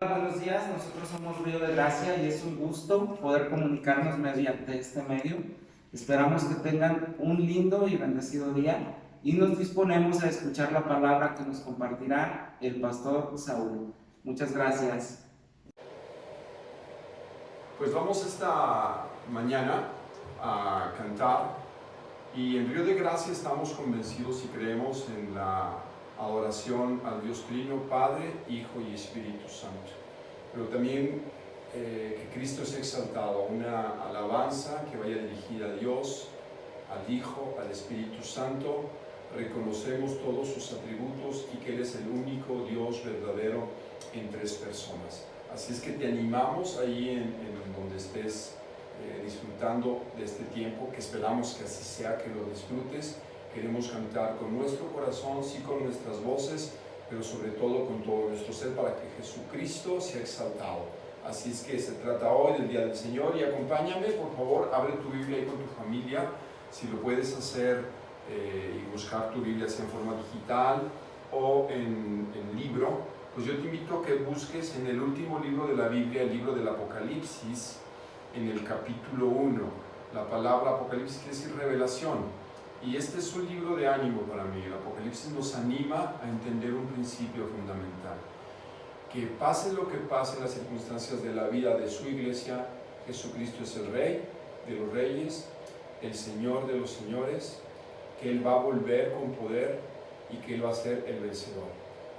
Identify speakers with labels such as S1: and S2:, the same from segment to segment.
S1: Buenos días, nosotros somos Río de Gracia y es un gusto poder comunicarnos mediante este medio. Esperamos que tengan un lindo y bendecido día y nos disponemos a escuchar la palabra que nos compartirá el pastor Saúl. Muchas gracias.
S2: Pues vamos esta mañana a cantar y en Río de Gracia estamos convencidos y creemos en la adoración al Dios Trino, Padre, Hijo y Espíritu Santo. Pero también que Cristo es exaltado, una alabanza que vaya dirigida a Dios, al Hijo, al Espíritu Santo. Reconocemos todos sus atributos y que Él es el único Dios verdadero en tres personas. Así es que te animamos ahí en donde estés disfrutando de este tiempo, que esperamos que así sea, que lo disfrutes. Queremos cantar con nuestro corazón, sí, con nuestras voces, pero sobre todo con todo nuestro ser para que Jesucristo sea exaltado. Así es que se trata hoy del Día del Señor y acompáñame, por favor, abre tu Biblia ahí con tu familia, si lo puedes hacer y buscar tu Biblia sea en forma digital o en libro, pues yo te invito a que busques en el último libro de la Biblia, el libro del Apocalipsis, en el capítulo 1. La palabra Apocalipsis quiere decir revelación. Y este es un libro de ánimo para mí. El Apocalipsis nos anima a entender un principio fundamental. Que pase lo que pase en las circunstancias de la vida de su iglesia, Jesucristo es el Rey de los reyes, el Señor de los señores, que Él va a volver con poder y que Él va a ser el vencedor.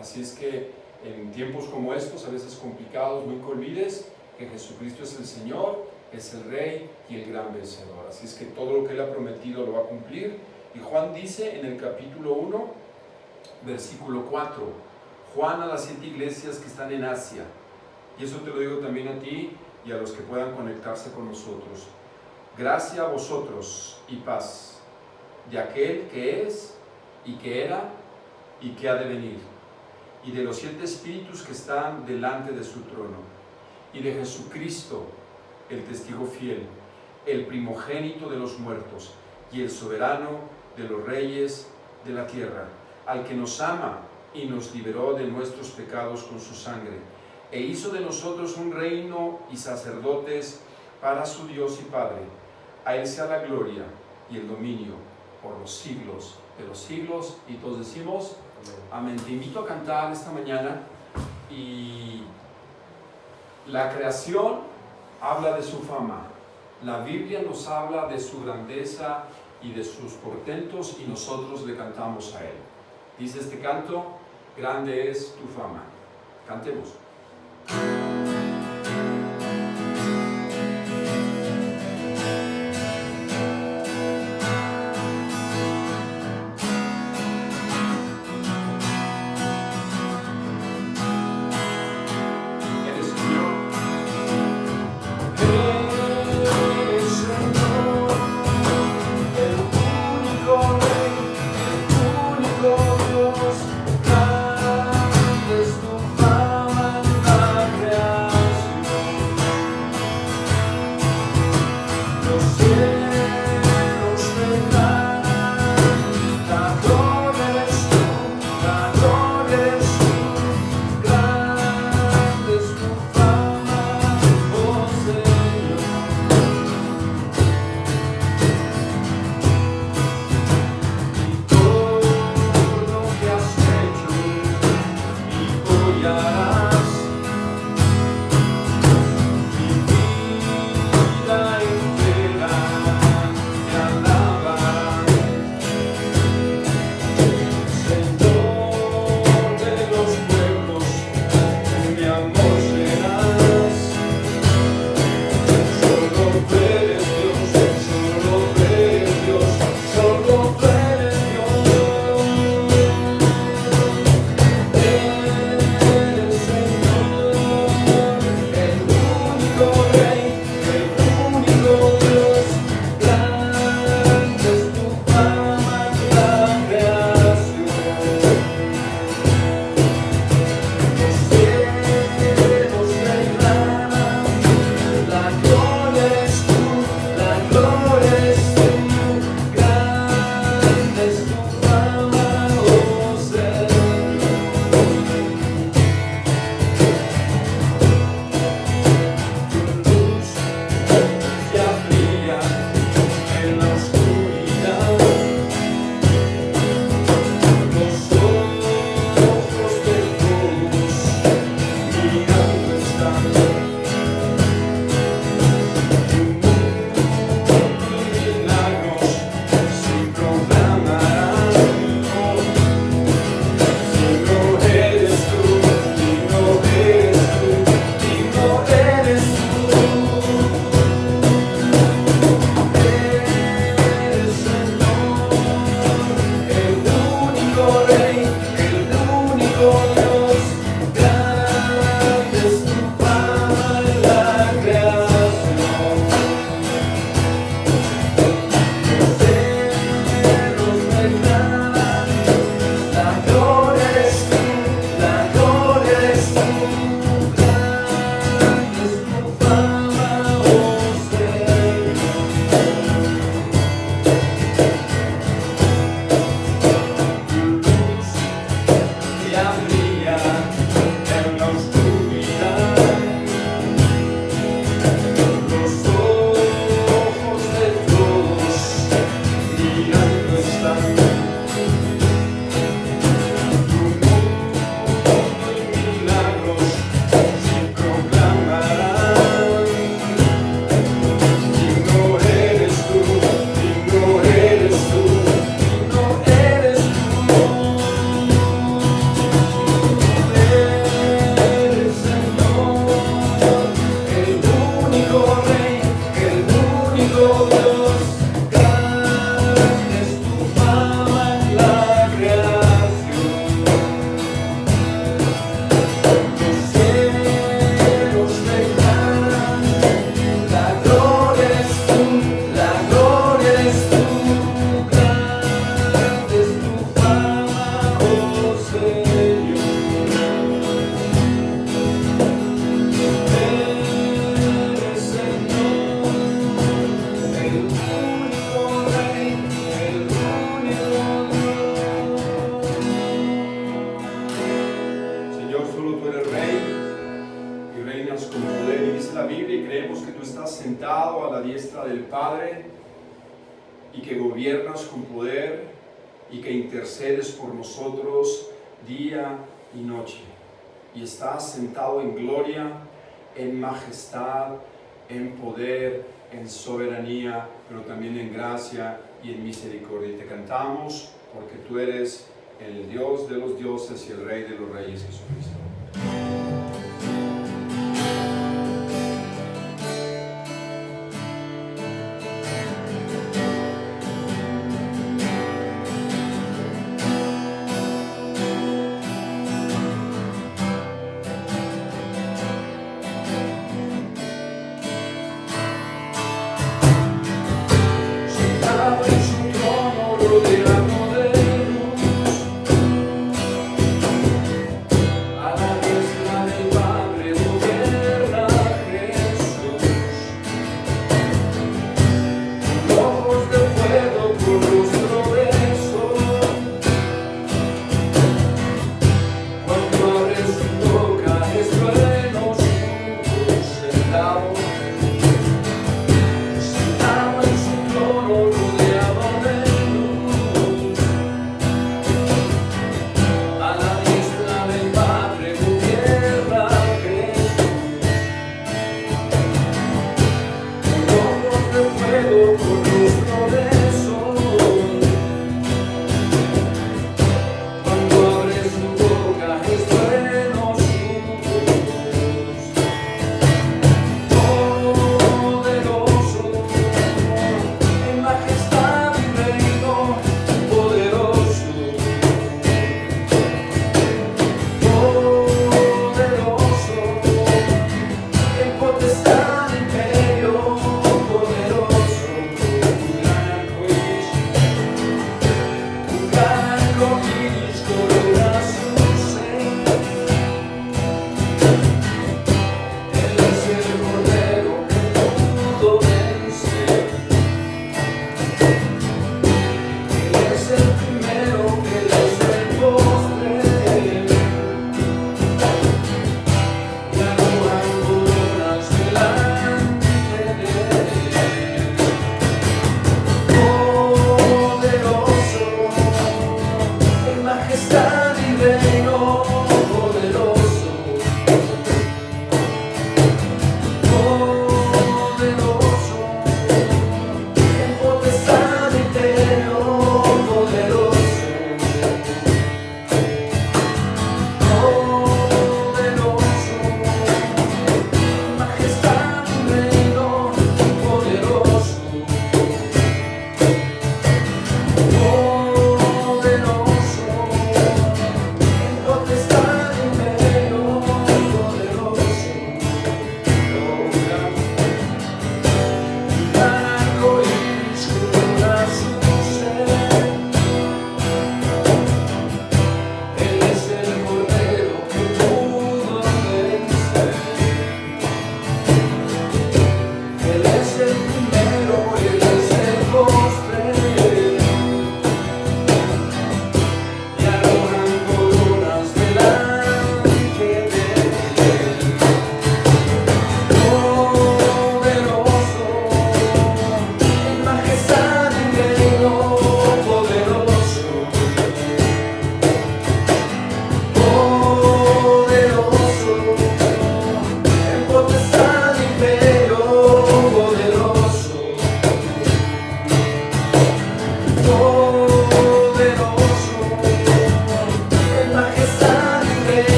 S2: Así es que en tiempos como estos, a veces complicados, nunca olvides que Jesucristo es el Señor, es el Rey y el gran vencedor. Así es que todo lo que Él ha prometido lo va a cumplir. Y Juan dice en el capítulo 1, versículo 4, Juan a las 7 iglesias que están en Asia, y eso te lo digo también a ti y a los que puedan conectarse con nosotros. Gracia a vosotros y paz de aquel que es y que era y que ha de venir, y de los 7 espíritus que están delante de su trono, y de Jesucristo, el testigo fiel, el primogénito de los muertos y el soberano de los reyes de la tierra, al que nos ama y nos liberó de nuestros pecados con su sangre, e hizo de nosotros un reino y sacerdotes para su Dios y Padre. A Él sea la gloria y el dominio por los siglos de los siglos. Y todos decimos amén. Te invito a cantar esta mañana. Y la creación habla de su fama, la Biblia nos habla de su grandeza y de sus portentos, y nosotros le cantamos a Él. Dice este canto: grande es tu fama. Cantemos. Dios, grande es tu fama. reinas con poder. Y dice la Biblia, y creemos que tú estás sentado a la diestra del Padre y que gobiernas con poder y que intercedes por nosotros día y noche. Y estás sentado en gloria, en majestad, en poder, en soberanía, pero también en gracia y en misericordia. Y te cantamos porque tú eres el Dios de los dioses y el Rey de los reyes, Jesucristo.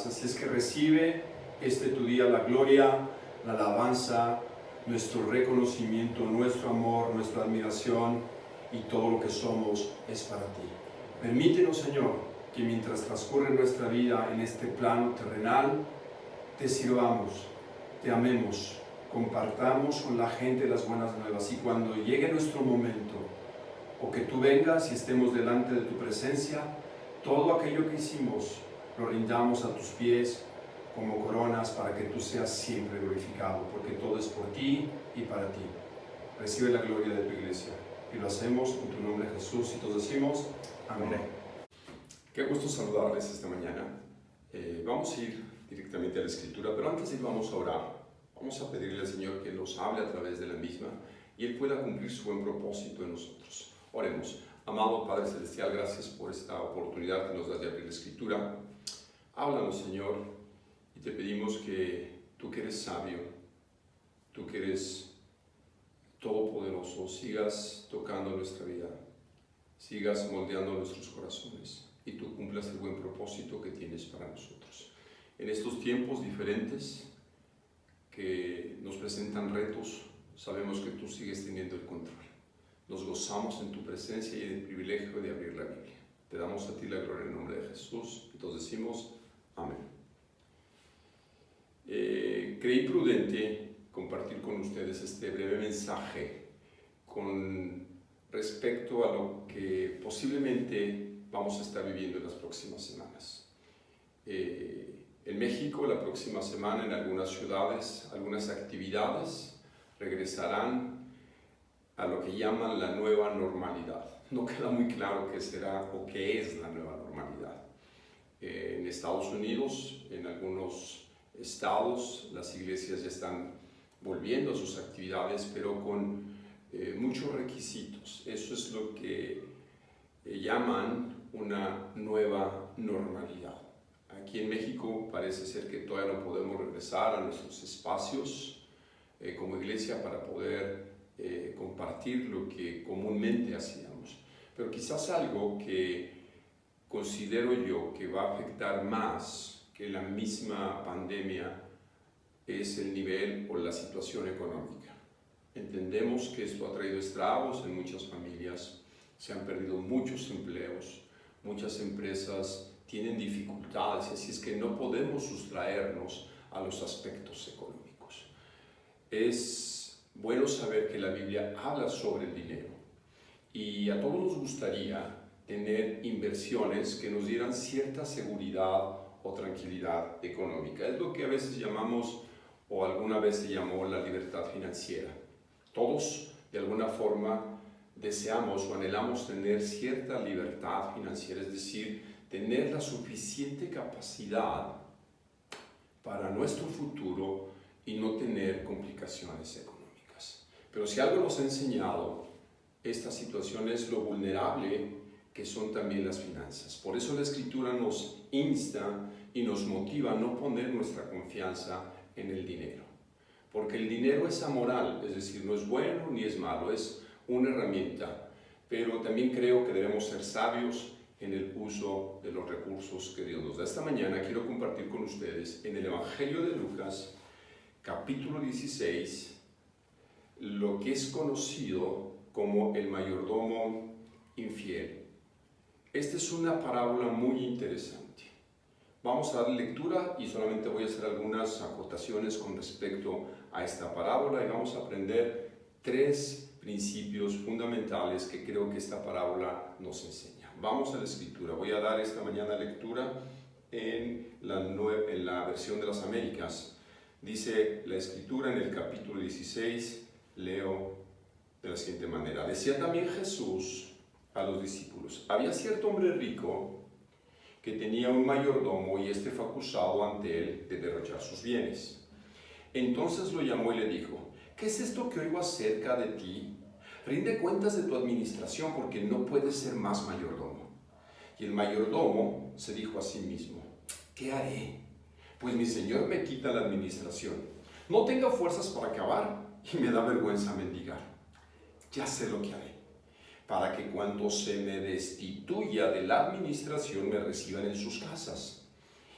S2: Así es que recibe tu día la gloria, la alabanza, nuestro reconocimiento, nuestro amor, nuestra admiración y todo lo que somos es para ti. Permítenos, Señor, que mientras transcurre nuestra vida en este plano terrenal, te sirvamos, te amemos, compartamos con la gente las buenas nuevas, y cuando llegue nuestro momento, o que tú vengas y estemos delante de tu presencia, todo aquello que hicimos lo rindamos a tus pies como coronas para que tú seas siempre glorificado, porque todo es por ti y para ti. Recibe la gloria de tu iglesia, y lo hacemos en tu nombre, Jesús, y todos decimos amén. Qué gusto saludarles esta mañana. Vamos a ir directamente a la Escritura, pero antes de ir vamos a orar. Vamos a pedirle al Señor que nos hable a través de la misma y Él pueda cumplir su buen propósito en nosotros. Oremos. Amado Padre Celestial, gracias por esta oportunidad que nos das de abrir la Escritura. Háblanos, Señor, y te pedimos que tú que eres sabio, tú que eres todopoderoso, sigas tocando nuestra vida, sigas moldeando nuestros corazones y tú cumplas el buen propósito que tienes para nosotros. En estos tiempos diferentes que nos presentan retos, sabemos que tú sigues teniendo el control. Nos gozamos en tu presencia y en el privilegio de abrir la Biblia. Te damos a ti la gloria en el nombre de Jesús. Entonces decimos amén. Creí prudente compartir con ustedes este breve mensaje con respecto a lo que posiblemente vamos a estar viviendo en las próximas semanas. En México, la próxima semana, en algunas ciudades, algunas actividades regresarán a lo que llaman la nueva normalidad. No queda muy claro qué será o qué es la nueva normalidad. En Estados Unidos, en algunos estados, las iglesias ya están volviendo a sus actividades, pero con muchos requisitos. Eso es lo que llaman una nueva normalidad. Aquí en México parece ser que todavía no podemos regresar a nuestros espacios como iglesia para poder compartir lo que comúnmente hacíamos. Pero quizás algo que considero yo que va a afectar más que la misma pandemia es el nivel o la situación económica. Entendemos que esto ha traído estragos en muchas familias, se han perdido muchos empleos, muchas empresas tienen dificultades, así es que no podemos sustraernos a los aspectos económicos. Es bueno saber que la Biblia habla sobre el dinero y a todos nos gustaría tener inversiones que nos dieran cierta seguridad o tranquilidad económica. Es lo que a veces llamamos, o alguna vez se llamó, la libertad financiera. Todos, de alguna forma, deseamos o anhelamos tener cierta libertad financiera, es decir, tener la suficiente capacidad para nuestro futuro y no tener complicaciones económicas. Pero si algo nos ha enseñado esta situación es lo vulnerable que son también las finanzas. Por eso la Escritura nos insta y nos motiva a no poner nuestra confianza en el dinero. Porque el dinero es amoral, es decir, no es bueno ni es malo, es una herramienta. Pero también creo que debemos ser sabios en el uso de los recursos que Dios nos da. Esta mañana quiero compartir con ustedes en el Evangelio de Lucas, capítulo 16, lo que es conocido como el mayordomo infiel. Esta es una parábola muy interesante. Vamos a dar lectura y solamente voy a hacer algunas acotaciones con respecto a esta parábola y vamos a aprender 3 principios fundamentales que creo que esta parábola nos enseña. Vamos a la Escritura. Voy a dar esta mañana lectura en la versión de las Américas. Dice la Escritura en el capítulo 16, leo de la siguiente manera. Decía también Jesús a los discípulos: había cierto hombre rico que tenía un mayordomo y este fue acusado ante él de derrochar sus bienes. Entonces lo llamó y le dijo: ¿qué es esto que oigo acerca de ti? Rinde cuentas de tu administración, porque no puedes ser más mayordomo. Y el mayordomo se dijo a sí mismo: ¿qué haré? Pues mi señor me quita la administración. No tengo fuerzas para acabar y me da vergüenza mendigar. Ya sé lo que haré, para que cuando se me destituya de la administración me reciban en sus casas.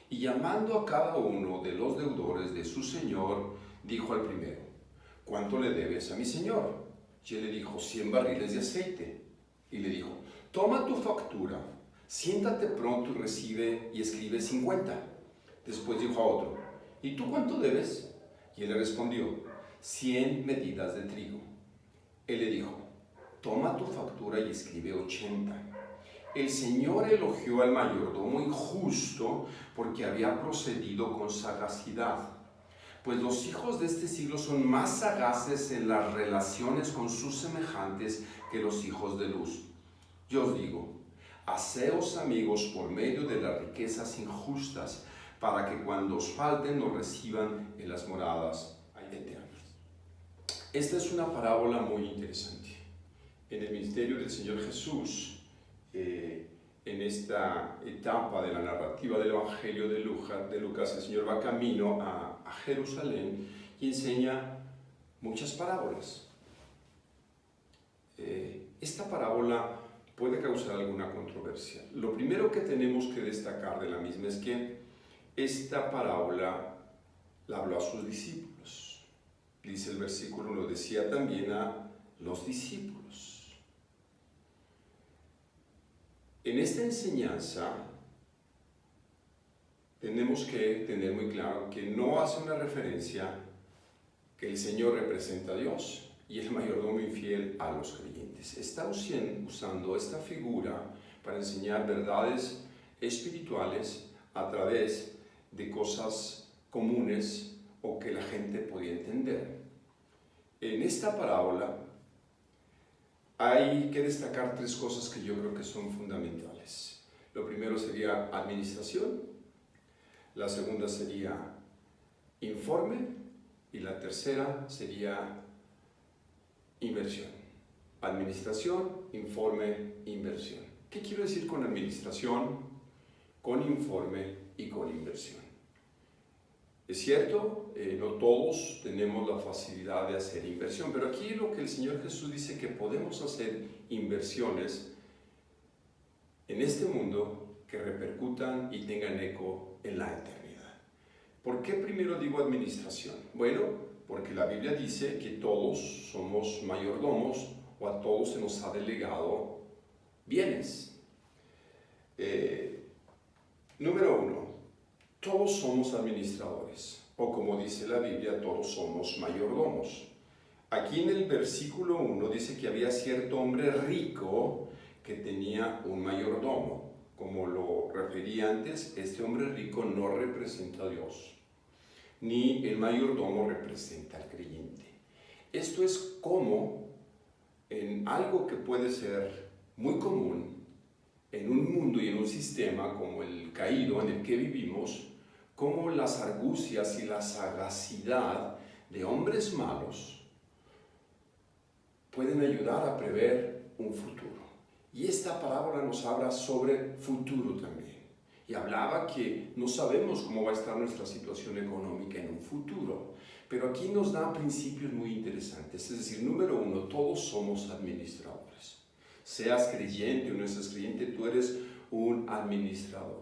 S2: Y llamando a cada uno de los deudores de su señor, dijo al primero: ¿cuánto le debes a mi señor? Y él le dijo: 100 barriles de aceite. Y le dijo: toma tu factura, siéntate pronto y recibe y escribe 50. Después dijo a otro: ¿y tú cuánto debes? Y él le respondió: 100 medidas de trigo. Él le dijo: toma tu factura y escribe 80. El Señor elogió al mayordomo injusto porque había procedido con sagacidad. Pues los hijos de este siglo son más sagaces en las relaciones con sus semejantes que los hijos de luz. Yo os digo, haceos amigos por medio de las riquezas injustas, para que cuando os falten los reciban en las moradas eternas. Esta es una parábola muy interesante. En el ministerio del Señor Jesús, en esta etapa de la narrativa del Evangelio de Lucas, el Señor va camino a Jerusalén y enseña muchas parábolas. Esta parábola puede causar alguna controversia. Lo primero que tenemos que destacar de la misma es que esta parábola la habló a sus discípulos. Dice el versículo 1, decía también a los discípulos. En esta enseñanza tenemos que tener muy claro que no hace una referencia que el Señor representa a Dios y el mayordomo infiel a los creyentes. Está usando esta figura para enseñar verdades espirituales a través de cosas comunes o que la gente podía entender. En esta parábola hay que destacar tres cosas que yo creo que son fundamentales. Lo primero sería administración, la segunda sería informe y la tercera sería inversión. Administración, informe, inversión. ¿Qué quiero decir con administración, con informe y con inversión? Es cierto, no todos tenemos la facilidad de hacer inversión, pero aquí lo que el Señor Jesús dice que podemos hacer inversiones en este mundo que repercutan y tengan eco en la eternidad. ¿Por qué primero digo administración? Bueno, porque la Biblia dice que todos somos mayordomos o a todos se nos ha delegado bienes. Número 1, todos somos administradores, o como dice la Biblia, todos somos mayordomos. Aquí en el versículo 1 dice que había cierto hombre rico que tenía un mayordomo. Como lo referí antes, este hombre rico no representa a Dios, ni el mayordomo representa al creyente. Esto es como en algo que puede ser muy común en un mundo y en un sistema como el caído en el que vivimos, como las argucias y la sagacidad de hombres malos pueden ayudar a prever un futuro. Y esta parábola nos habla sobre futuro también. Y hablaba que no sabemos cómo va a estar nuestra situación económica en un futuro. Pero aquí nos da principios muy interesantes. Es decir, número 1, todos somos administradores. Seas creyente o no seas creyente, tú eres un administrador.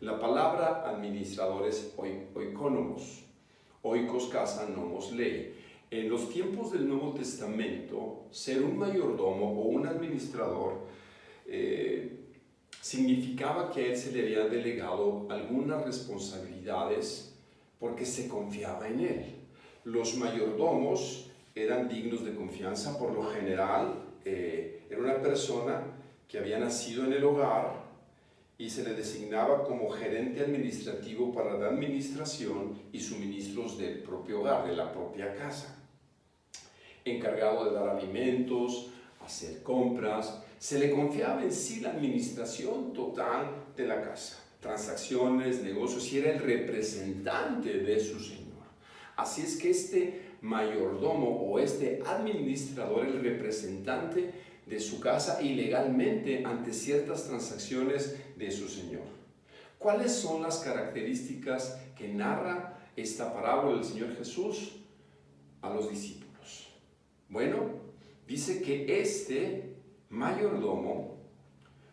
S2: La palabra administrador es oikonomos. Oikos casa, nomos ley. En los tiempos del Nuevo Testamento, ser un mayordomo o un administrador significaba que a él se le habían delegado algunas responsabilidades porque se confiaba en él. Los mayordomos eran dignos de confianza, por lo general era una persona que había nacido en el hogar y se le designaba como gerente administrativo para la administración y suministros del propio hogar, de la propia casa. Encargado de dar alimentos, hacer compras, se le confiaba en sí la administración total de la casa, transacciones, negocios, y era el representante de su señor. Así es que este mayordomo o este administrador, el representante de su casa y legalmente ante ciertas transacciones de su señor. ¿Cuáles son las características que narra esta parábola del Señor Jesús a los discípulos? Bueno, dice que este mayordomo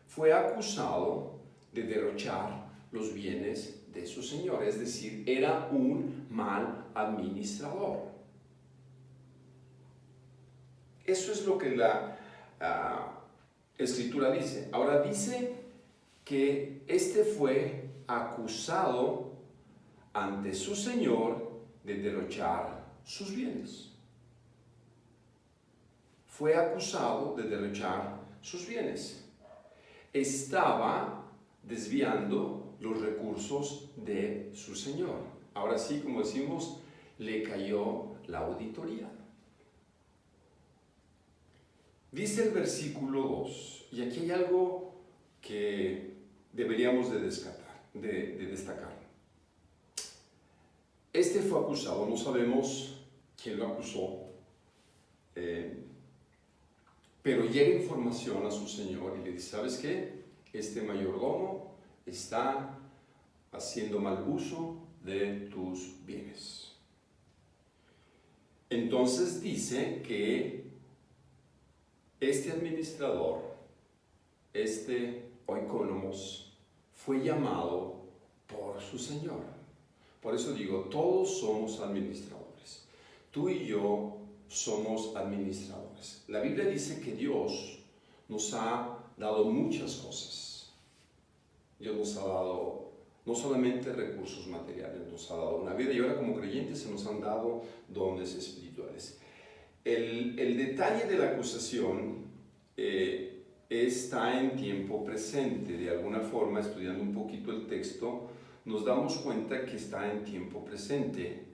S2: fue acusado de derrochar los bienes de su señor, es decir, era un mal administrador. Eso es lo que la Escritura dice. Ahora dice que este fue acusado ante su señor de derrochar sus bienes. Fue acusado de derrochar sus bienes. Estaba desviando los recursos de su señor. Ahora sí, como decimos, le cayó la auditoría. Dice el versículo 2, y aquí hay algo que deberíamos de destacar. Este fue acusado, no sabemos quién lo acusó, pero llega información a su señor y le dice, ¿sabes qué? Este mayordomo está haciendo mal uso de tus bienes. Entonces dice que este administrador, este oikonomos, fue llamado por su señor. Por eso digo, todos somos administradores. Tú y yo somos administradores. La Biblia dice que Dios nos ha dado muchas cosas. Dios nos ha dado no solamente recursos materiales, nos ha dado una vida, y ahora como creyentes se nos han dado dones espirituales. El detalle de la acusación está en tiempo presente. De alguna forma, estudiando un poquito el texto, nos damos cuenta que está en tiempo presente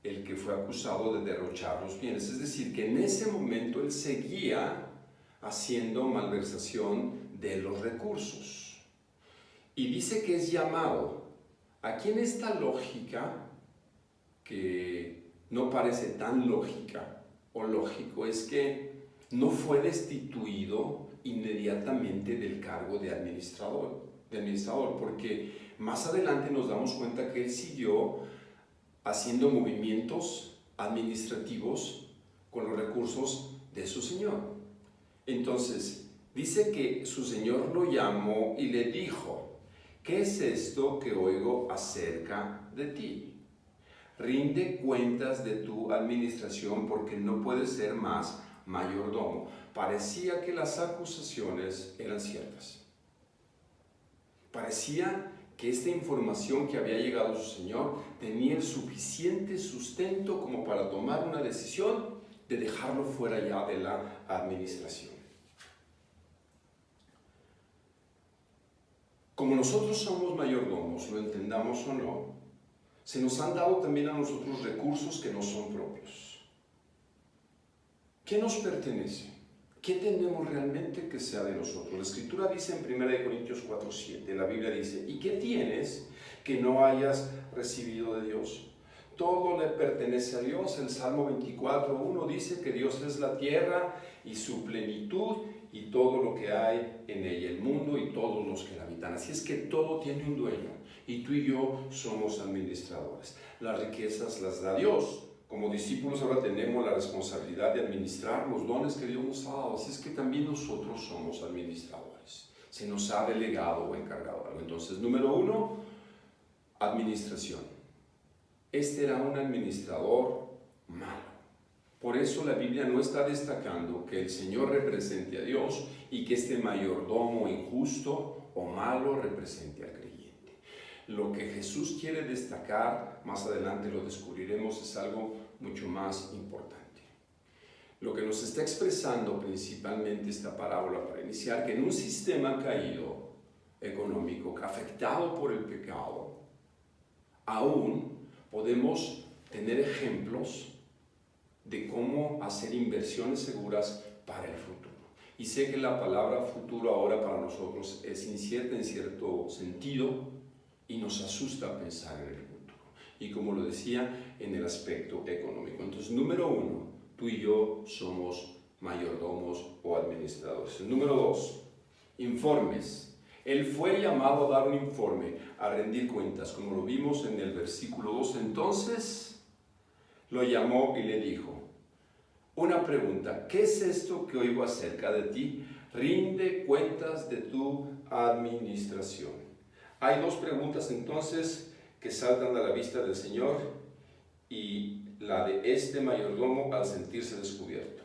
S2: el que fue acusado de derrochar los bienes. Es decir, que en ese momento él seguía haciendo malversación de los recursos. Y dice que es llamado. Aquí en esta lógica, que no parece tan lógica o lógico, es que no fue destituido inmediatamente del cargo de administrador, porque más adelante nos damos cuenta que él siguió haciendo movimientos administrativos con los recursos de su señor. Entonces, dice que su señor lo llamó y le dijo, ¿qué es esto que oigo acerca de ti? Rinde cuentas de tu administración porque no puedes ser más mayordomo. Parecía que las acusaciones eran ciertas. Parecía que esta información que había llegado a su señor tenía el suficiente sustento como para tomar una decisión de dejarlo fuera ya de la administración. Como nosotros somos mayordomos, lo entendamos o no, se nos han dado también a nosotros recursos que no son propios. ¿Qué nos pertenece? ¿Qué tenemos realmente que sea de nosotros? La Escritura dice en 1 Corintios 4:7, la Biblia dice, ¿y qué tienes que no hayas recibido de Dios? Todo le pertenece a Dios. El Salmo 24:1 dice que Dios es la tierra y su plenitud y todo lo que hay en ella, el mundo y todos los que la habitan. Así es que todo tiene un dueño y tú y yo somos administradores. Las riquezas las da Dios. Como discípulos ahora tenemos la responsabilidad de administrar los dones que Dios nos ha dado. Así es que también nosotros somos administradores. Se nos ha delegado o encargado algo. Entonces, número 1, administración. Este era un administrador malo. Por eso la Biblia no está destacando que el Señor represente a Dios y que este mayordomo injusto o malo represente al creyente. Lo que Jesús quiere destacar, más adelante lo descubriremos, es algo mucho más importante. Lo que nos está expresando principalmente esta parábola para iniciar, que en un sistema caído económico, afectado por el pecado, aún podemos tener ejemplos de cómo hacer inversiones seguras para el futuro. Y sé que la palabra futuro ahora para nosotros es incierta en cierto sentido y nos asusta pensar en el futuro. Y como lo decía, en el aspecto económico. Entonces, número 1, tú y yo somos mayordomos o administradores. Número 2, informes. Él fue llamado a dar un informe, a rendir cuentas, como lo vimos en el versículo 2. Entonces, lo llamó y le dijo, una pregunta, ¿qué es esto que oigo acerca de ti? Rinde cuentas de tu administración. Hay dos preguntas entonces que saltan a la vista del Señor
S3: y la de este mayordomo al sentirse descubierto.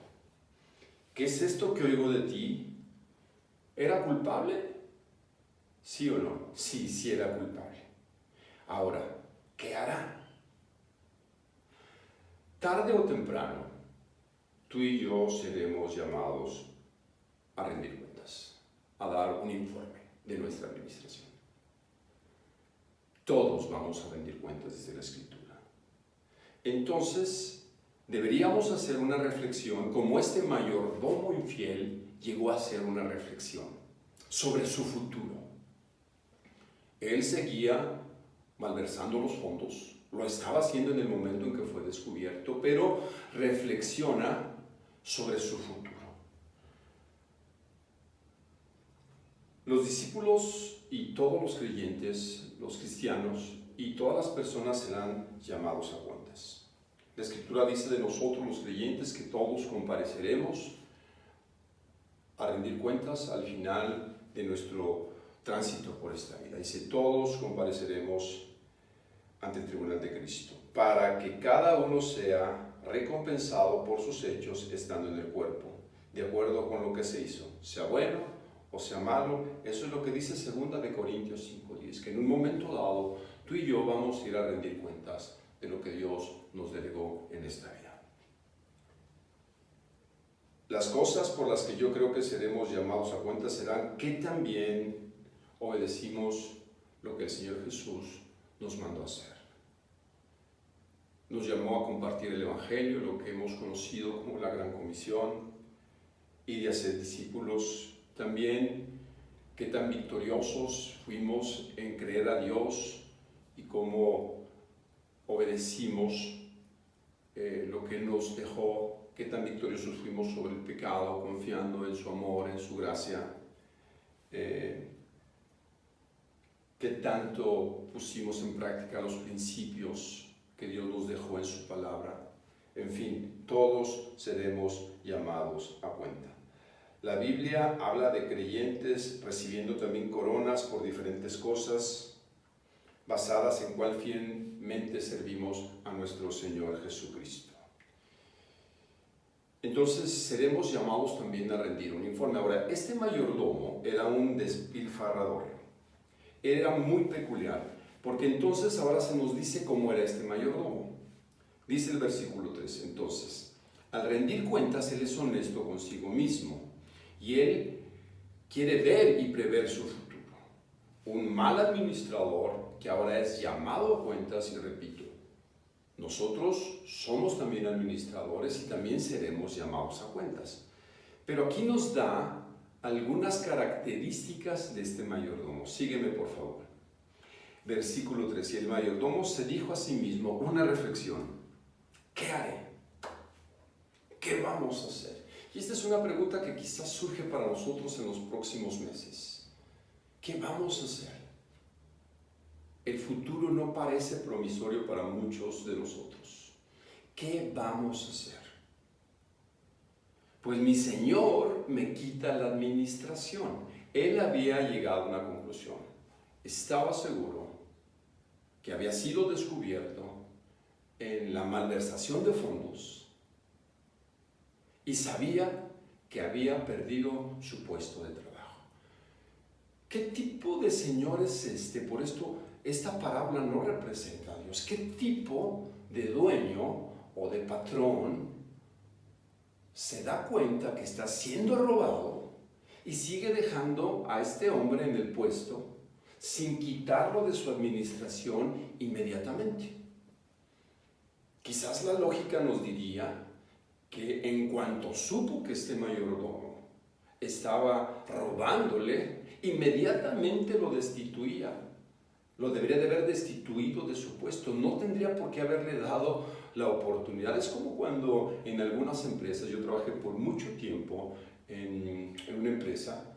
S3: ¿Qué es esto que oigo de ti? ¿Era culpable? ¿Sí o no? Sí, sí era culpable. Ahora, ¿qué hará? Tarde o temprano, tú y yo seremos llamados a rendir cuentas, a dar un informe de nuestra administración. Todos vamos a rendir cuentas desde la Escritura. Entonces, deberíamos hacer una reflexión, como este mayordomo infiel llegó a hacer una reflexión sobre su futuro. Él seguía malversando los fondos, lo estaba haciendo en el momento en que fue descubierto, pero reflexiona sobre su futuro. Los discípulos y todos los creyentes, los cristianos y todas las personas serán llamados a cuentas. La Escritura dice de nosotros los creyentes que todos compareceremos a rendir cuentas al final de nuestro tránsito por esta vida. Dice, todos compareceremos ante el tribunal de Cristo, para que cada uno sea recompensado por sus hechos estando en el cuerpo, de acuerdo con lo que se hizo, sea bueno o sea malo. Eso es lo que dice 2 Corintios 5:10, que en un momento dado tú y yo vamos a ir a rendir cuentas de lo que Dios nos delegó en esta vida. Las cosas por las que yo creo que seremos llamados a cuentas serán que también obedecimos lo que el Señor Jesús nos mandó a hacer. Nos llamó a compartir el Evangelio, lo que hemos conocido como la Gran Comisión, y de hacer discípulos. También qué tan victoriosos fuimos en creer a Dios y cómo obedecimos lo que Él nos dejó, qué tan victoriosos fuimos sobre el pecado, confiando en su amor, en su gracia. Qué tanto pusimos en práctica los principios que Dios nos dejó en su palabra. En fin, todos seremos llamados a cuenta. La Biblia habla de creyentes recibiendo también coronas por diferentes cosas, basadas en cuál fielmente servimos a nuestro Señor Jesucristo. Entonces seremos llamados también a rendir un informe. Ahora, este mayordomo era un despilfarrador. Era muy peculiar, porque entonces ahora se nos dice cómo era este mayordomo. Dice el versículo 3, entonces, al rendir cuentas, él es honesto consigo mismo, y él quiere ver y prever su futuro. Un mal administrador que ahora es llamado a cuentas, y repito, nosotros somos también administradores y también seremos llamados a cuentas. Pero aquí nos da algunas características de este mayordomo. Sígueme, por favor. Versículo 3. Y el mayordomo se dijo a sí mismo una reflexión. ¿Qué haré? ¿Qué vamos a hacer? Y esta es una pregunta que quizás surge para nosotros en los próximos meses. ¿Qué vamos a hacer? El futuro no parece promisorio para muchos de nosotros. ¿Qué vamos a hacer? Pues mi Señor me quita la administración. Él había llegado a una conclusión. Estaba seguro que había sido descubierto en la malversación de fondos y sabía que había perdido su puesto de trabajo. ¿Qué tipo de Señor es este? Por esto, esta parábola no representa a Dios. ¿Qué tipo de dueño o de patrón se da cuenta que está siendo robado y sigue dejando a este hombre en el puesto sin quitarlo de su administración inmediatamente? Quizás la lógica nos diría que en cuanto supo que este mayordomo estaba robándole, inmediatamente lo destituía. Lo debería de haber destituido de su puesto. No tendría por qué haberle dado la oportunidad. Es como cuando en algunas empresas, yo trabajé por mucho tiempo en una empresa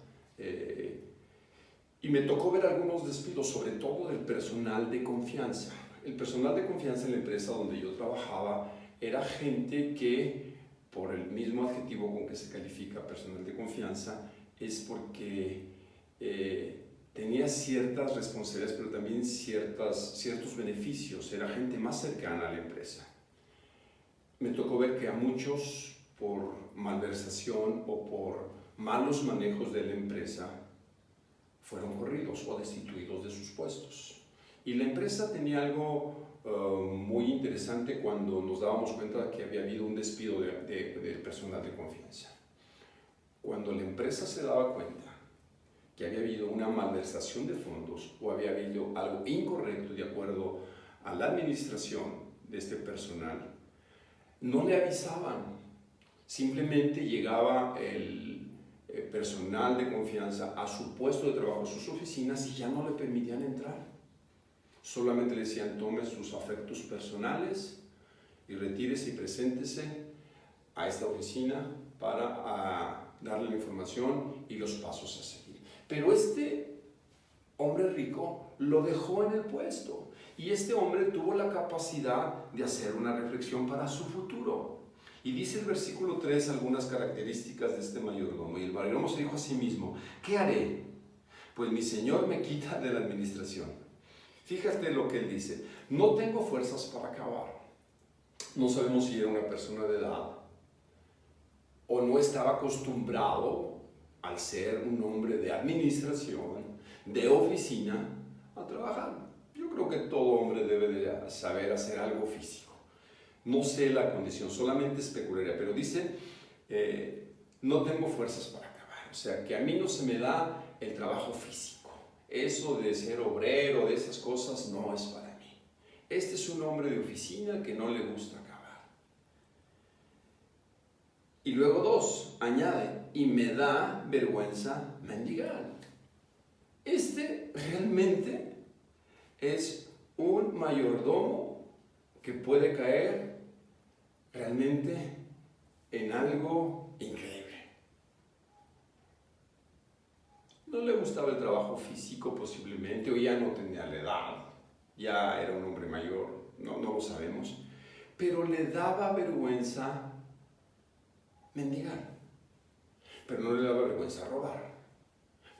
S3: y me tocó ver algunos despidos, sobre todo del personal de confianza. El personal de confianza en la empresa donde yo trabajaba era gente que, por el mismo adjetivo con que se califica personal de confianza, es porque tenía ciertas responsabilidades, pero también ciertos beneficios. Era gente más cercana a la empresa. me tocó ver que a muchos, por malversación o por malos manejos de la empresa, fueron corridos o destituidos de sus puestos. Y la empresa tenía algo muy interesante cuando nos dábamos cuenta de que había habido un despido de personal de confianza. Cuando la empresa se daba cuenta que había habido una malversación de fondos o había habido algo incorrecto de acuerdo a la administración de este personal, no le avisaban. Simplemente llegaba el personal de confianza a su puesto de trabajo, a sus oficinas, y ya no le permitían entrar. Solamente le decían: tome sus afectos personales y retírese y preséntese a esta oficina para darle la información y los pasos a seguir. Pero este hombre rico lo dejó en el puesto, y este hombre tuvo la capacidad de hacer una reflexión para su futuro. Y dice el versículo 3 algunas características de este mayordomo. Y el mayordomo se dijo a sí mismo: ¿qué haré? Pues mi señor me quita de la administración. Fíjate lo que él dice: no tengo fuerzas para acabar. No sabemos si era una persona de edad o no estaba acostumbrado, al ser un hombre de administración, de oficina, a trabajar. Yo creo que todo hombre debe de saber hacer algo físico. No sé la condición, solamente especularía, pero dice, no tengo fuerzas para acabar. O sea, que a mí no se me da el trabajo físico. Eso de ser obrero, de esas cosas, no es para mí. Este es un hombre de oficina que no le gusta acabar. Y luego 2, añade: y me da vergüenza mendigar. Este realmente es un mayordomo que puede caer realmente en algo increíble. No le gustaba el trabajo físico posiblemente, o ya no tenía la edad, ya era un hombre mayor, no lo sabemos, pero le daba vergüenza mendigar, pero no le daba vergüenza robar.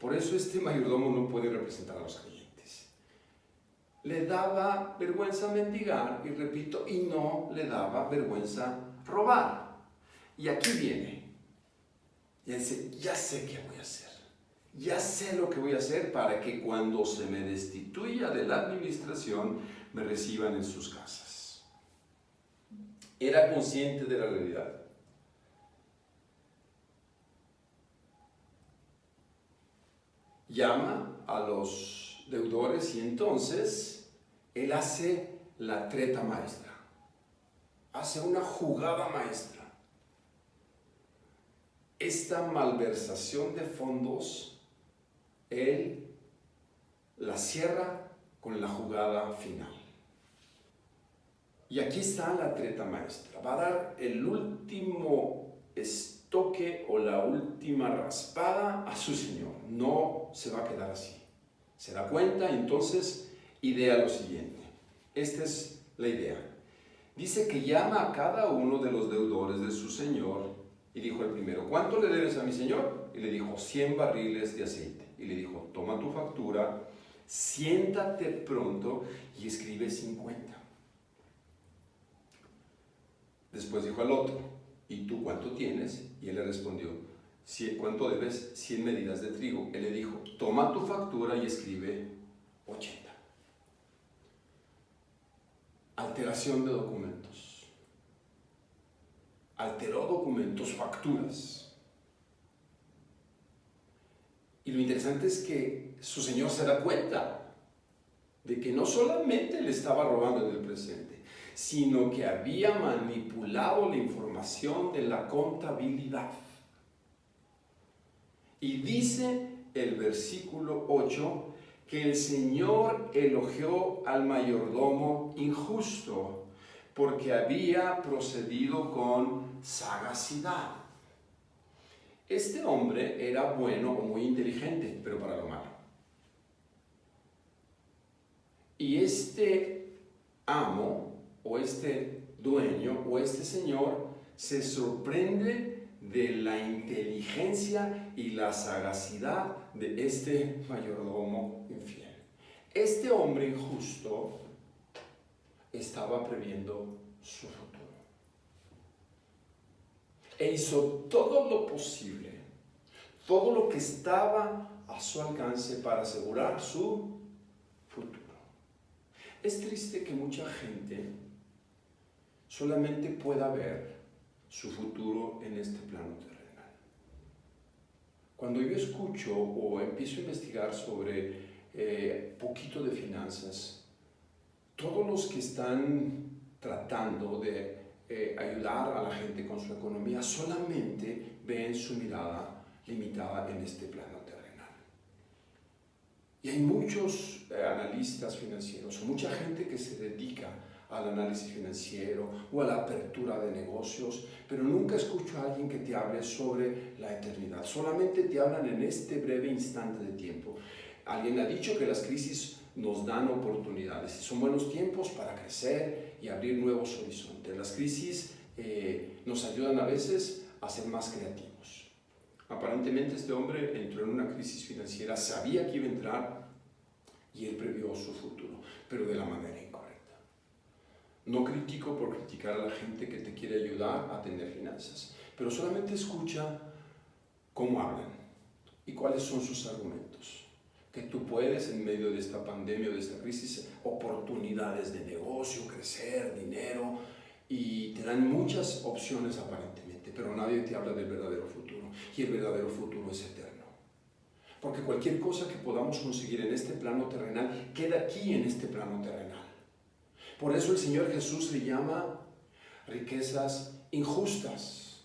S3: Por eso este mayordomo no puede representar a los creyentes. Le daba vergüenza mendigar, y repito, y no le daba vergüenza robar. Y aquí viene. Y dice: ya sé qué voy a hacer. Ya sé lo que voy a hacer para que cuando se me destituya de la administración, me reciban en sus casas. Era consciente de la realidad. Llama a los deudores y entonces él hace la treta maestra. Hace una jugada maestra. Esta malversación de fondos, él la cierra con la jugada final. Y aquí está la treta maestra. Va a dar el último estoque o la última raspada a su señor. No se va a quedar así. Se da cuenta, entonces idea lo siguiente. Esta es la idea. Dice que llama a cada uno de los deudores de su señor y dijo el primero: ¿cuánto le debes a mi señor? Y le dijo: 100 barriles de aceite. Y le dijo: toma tu factura, siéntate pronto y escribe 50. Después dijo al otro: ¿y tú cuánto tienes? Y él le respondió: ¿cuánto debes? 100 medidas de trigo. Él le dijo: toma tu factura y escribe 80. Alteración de documentos. Alteró documentos, facturas. Y lo interesante es que su señor se da cuenta de que no solamente le estaba robando en el presente, sino que había manipulado la información de la contabilidad. Y dice el versículo 8 que el Señor elogió al mayordomo injusto porque había procedido con sagacidad. Este hombre era bueno o muy inteligente, pero para lo malo. Y este amo o este dueño o este señor se sorprende de la inteligencia y la sagacidad de este mayordomo infiel. Este hombre injusto estaba previendo su futuro. e hizo todo lo posible, todo lo que estaba a su alcance para asegurar su futuro. Es triste que mucha gente solamente pueda ver su futuro en este plano terrenal. Cuando yo escucho o empiezo a investigar sobre poquito de finanzas, todos los que están tratando de ayudar a la gente con su economía solamente ven su mirada limitada en este plano terrenal. Y hay muchos analistas financieros o mucha gente que se dedica al análisis financiero o a la apertura de negocios, pero nunca escucho a alguien que te hable sobre la eternidad. Solamente te hablan en este breve instante de tiempo. Alguien ha dicho que las crisis nos dan oportunidades y son buenos tiempos para crecer y abrir nuevos horizontes. Las crisis nos ayudan a veces a ser más creativos. Aparentemente este hombre entró en una crisis financiera, sabía que iba a entrar y él previó su futuro, pero de la manera incorrecta. No critico por criticar a la gente que te quiere ayudar a tener finanzas, pero solamente escucha cómo hablan y cuáles son sus argumentos. Que tú puedes, en medio de esta pandemia o de esta crisis, oportunidades de negocio, crecer, dinero, y te dan muchas opciones aparentemente, pero nadie te habla del verdadero futuro, y el verdadero futuro es eterno. Porque cualquier cosa que podamos conseguir en este plano terrenal, queda aquí en este plano terrenal. Por eso el Señor Jesús le llama riquezas injustas.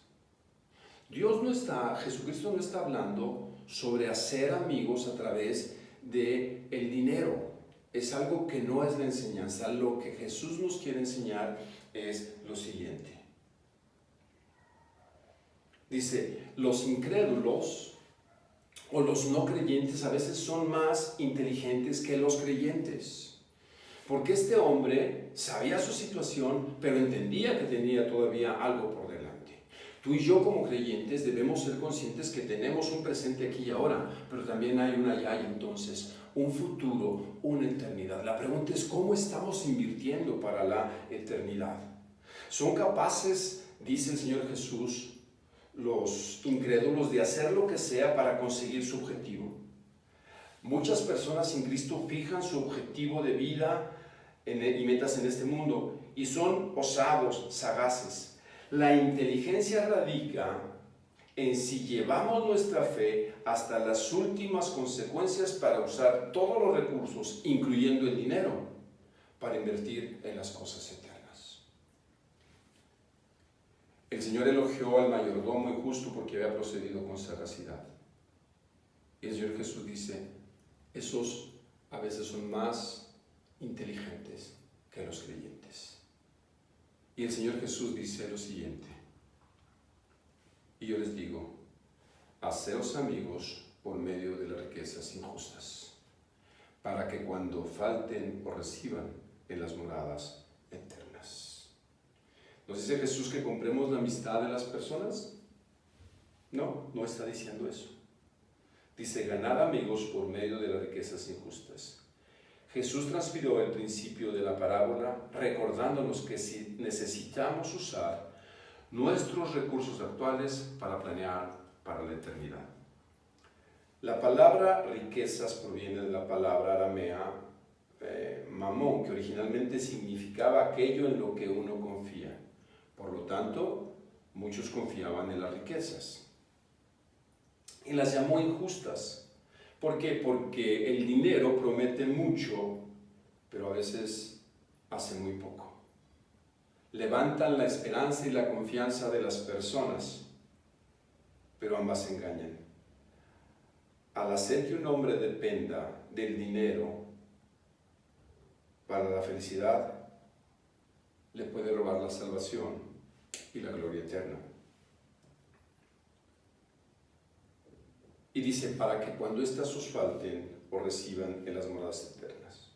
S3: Jesucristo no está hablando sobre hacer amigos a través del dinero. Es algo que no es la enseñanza. Lo que Jesús nos quiere enseñar es lo siguiente. Dice, los incrédulos o los no creyentes a veces son más inteligentes que los creyentes. Porque este hombre sabía su situación, pero entendía que tenía todavía algo por delante. Tú y yo como creyentes debemos ser conscientes que tenemos un presente aquí y ahora, pero también hay un allá y entonces, un futuro, una eternidad. La pregunta es, ¿cómo estamos invirtiendo para la eternidad? ¿Son capaces, dice el Señor Jesús, los incrédulos de hacer lo que sea para conseguir su objetivo? Muchas personas sin Cristo fijan su objetivo de vida y metas en este mundo y son osados, sagaces. La inteligencia radica en si llevamos nuestra fe hasta las últimas consecuencias para usar todos los recursos, incluyendo el dinero, para invertir en las cosas eternas. El Señor elogió al mayordomo injusto porque había procedido con sagacidad. Y el Señor Jesús dice, esos a veces son más inteligentes que los creyentes. Y el Señor Jesús dice lo siguiente, y yo les digo, haceos amigos por medio de las riquezas injustas, para que cuando falten o reciban en las moradas eternas. ¿Nos dice Jesús que compremos la amistad de las personas? No, no está diciendo eso. Dice, ganad amigos por medio de las riquezas injustas. Jesús transfirió el principio de la parábola recordándonos que si necesitamos usar nuestros recursos actuales para planear para la eternidad. La palabra riquezas proviene de la palabra aramea mamón, que originalmente significaba aquello en lo que uno confía. Por lo tanto, muchos confiaban en las riquezas. Y las llamó injustas. ¿Por qué? Porque el dinero promete mucho, pero a veces hace muy poco. Levantan la esperanza y la confianza de las personas, pero ambas engañan. Al hacer que un hombre dependa del dinero para la felicidad, le puede robar la salvación y la gloria eterna. Y dice, para que cuando éstas os falten, os reciban en las moradas eternas.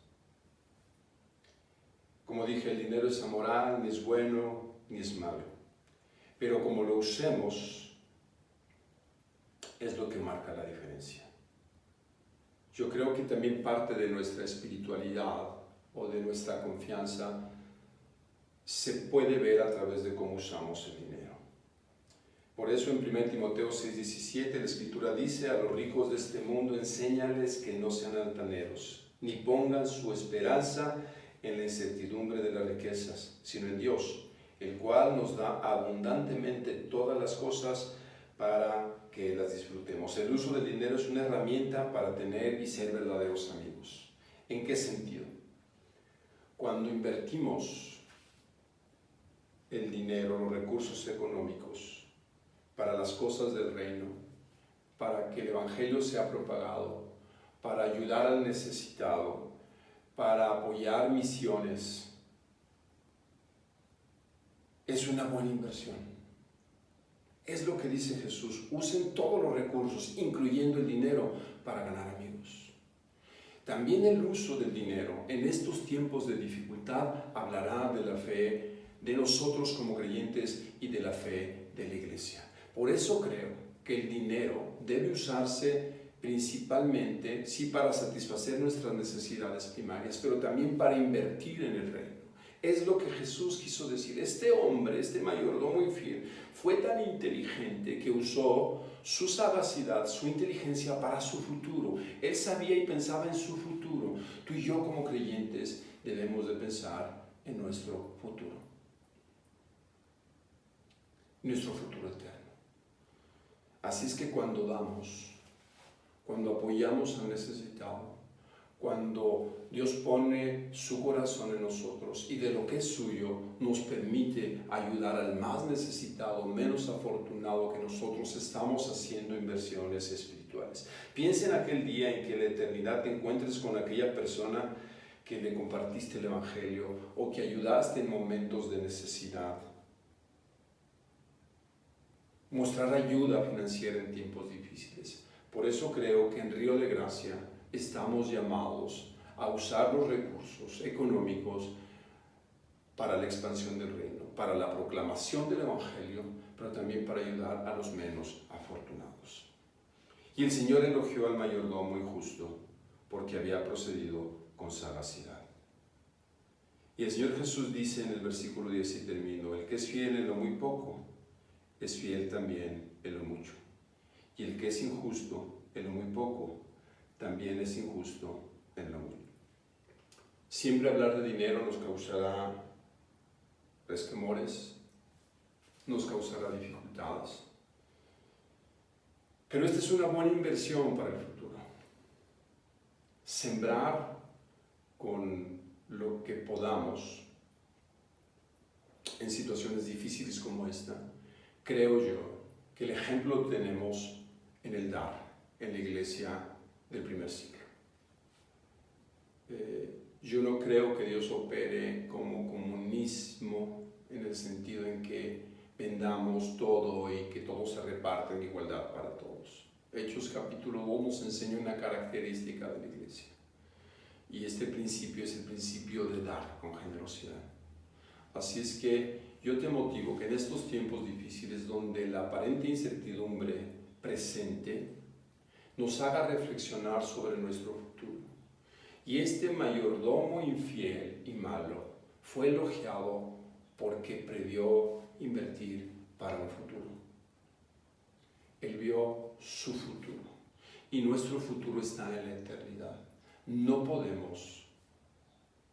S3: Como dije, el dinero es amoral, ni es bueno, ni es malo. Pero como lo usemos, es lo que marca la diferencia. Yo creo que también parte de nuestra espiritualidad o de nuestra confianza se puede ver a través de cómo usamos el dinero. Por eso en 1 Timoteo 6:17 la Escritura dice: a los ricos de este mundo enséñales que no sean altaneros, ni pongan su esperanza en la incertidumbre de las riquezas, sino en Dios, el cual nos da abundantemente todas las cosas para que las disfrutemos. El uso del dinero es una herramienta para tener y ser verdaderos amigos. ¿En qué sentido? Cuando invertimos el dinero, los recursos económicos, para las cosas del reino, para que el Evangelio sea propagado, para ayudar al necesitado, para apoyar misiones, es una buena inversión. Es lo que dice Jesús: usen todos los recursos, incluyendo el dinero, para ganar amigos. También el uso del dinero en estos tiempos de dificultad hablará de la fe de nosotros como creyentes y de la fe de la iglesia. Por eso creo que el dinero debe usarse principalmente, sí, para satisfacer nuestras necesidades primarias, pero también para invertir en el reino. Es lo que Jesús quiso decir. Este hombre, este mayordomo infiel, fue tan inteligente que usó su sagacidad, su inteligencia para su futuro. Él sabía y pensaba en su futuro. Tú y yo como creyentes debemos de pensar en nuestro futuro eterno. Así es que cuando damos, cuando apoyamos al necesitado, cuando Dios pone su corazón en nosotros y de lo que es suyo nos permite ayudar al más necesitado, menos afortunado que nosotros, estamos haciendo inversiones espirituales. Piensa en aquel día en que en la eternidad te encuentres con aquella persona que le compartiste el Evangelio o que ayudaste en momentos de necesidad. Mostrar ayuda financiera en tiempos difíciles. Por eso creo que en Río de Gracia estamos llamados a usar los recursos económicos para la expansión del reino, para la proclamación del Evangelio, pero también para ayudar a los menos afortunados. Y el Señor elogió al mayordomo injusto porque había procedido con sagacidad. Y el Señor Jesús dice en el versículo 10 y termino: el que es fiel en lo muy poco, es fiel también en lo mucho. Y el que es injusto en lo muy poco, también es injusto en lo mucho. Siempre hablar de dinero nos causará resquemores, nos causará dificultades. Pero esta es una buena inversión para el futuro. Sembrar con lo que podamos en situaciones difíciles como esta. Creo yo que el ejemplo lo tenemos en el dar, en la iglesia del primer siglo. Yo no creo que Dios opere como comunismo, en el sentido en que vendamos todo y que todo se reparte en igualdad para todos. Hechos capítulo 2 nos enseña una característica de la iglesia. Y este principio es el principio de dar con generosidad. Así es que yo te motivo que en estos tiempos difíciles, donde la aparente incertidumbre presente nos haga reflexionar sobre nuestro futuro. Y este mayordomo infiel y malo fue elogiado porque previó invertir para un futuro. Él vio su futuro y nuestro futuro está en la eternidad. No podemos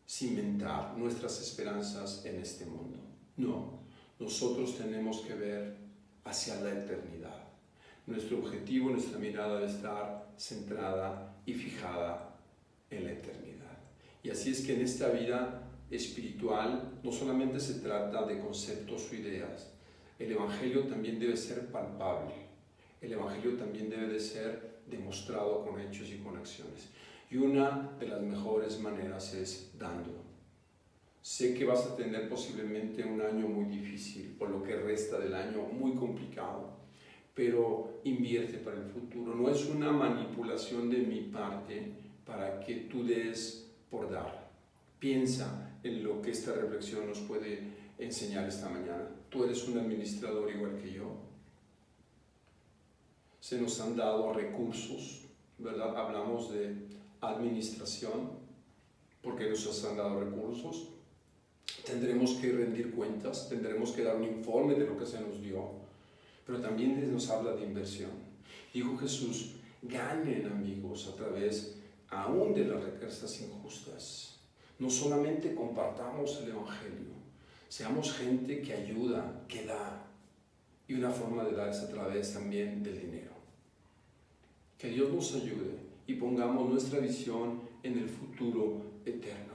S3: cimentar nuestras esperanzas en este mundo. No, nosotros tenemos que ver hacia la eternidad. Nuestro objetivo, nuestra mirada debe estar centrada y fijada en la eternidad. Y así es que en esta vida espiritual no solamente se trata de conceptos o ideas, el Evangelio también debe ser palpable, el Evangelio también debe de ser demostrado con hechos y con acciones. Y una de las mejores maneras es dando. Sé que vas a tener posiblemente un año muy difícil, o lo que resta del año muy complicado, pero invierte para el futuro. No es una manipulación de mi parte para que tú des por dar. Piensa en lo que esta reflexión nos puede enseñar esta mañana. Tú eres un administrador igual que yo. Se nos han dado recursos, ¿verdad? Hablamos de administración, porque nos han dado recursos. Tendremos que rendir cuentas, tendremos que dar un informe de lo que se nos dio. pero también nos habla de inversión. Dijo Jesús, ganen amigos a través aún de las riquezas injustas. No solamente compartamos el Evangelio, seamos gente que ayuda, que da. Y una forma de dar es a través también del dinero. Que Dios nos ayude y pongamos nuestra visión en el futuro eterno,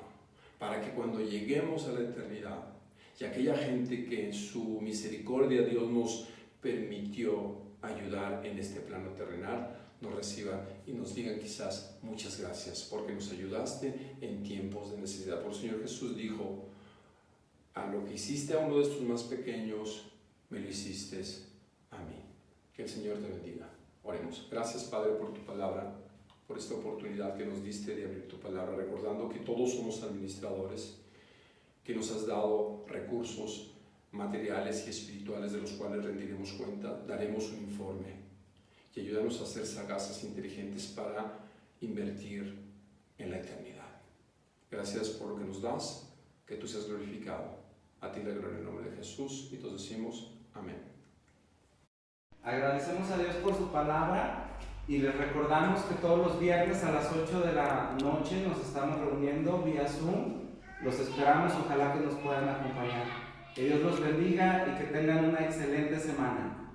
S3: para que cuando lleguemos a la eternidad, y aquella gente que en su misericordia Dios nos permitió ayudar en este plano terrenal, nos reciba y nos digan quizás muchas gracias porque nos ayudaste en tiempos de necesidad. Por el Señor Jesús dijo, a lo que hiciste a uno de estos más pequeños, me lo hiciste a mí. Que el Señor te bendiga. Oremos. Gracias, Padre, por tu palabra, por esta oportunidad que nos diste de abrir tu palabra, recordando que todos somos administradores, que nos has dado recursos materiales y espirituales de los cuales rendiremos cuenta, daremos un informe y ayúdanos a ser sagaces e inteligentes para invertir en la eternidad. Gracias por lo que nos das, que tú seas glorificado. A ti la gloria en el nombre de Jesús, y todos decimos amén.
S1: Agradecemos a Dios por su palabra y les recordamos que todos los viernes a las 8 de la noche nos estamos reuniendo vía Zoom. Los esperamos, ojalá que nos puedan acompañar. Que Dios los bendiga y que tengan una excelente semana.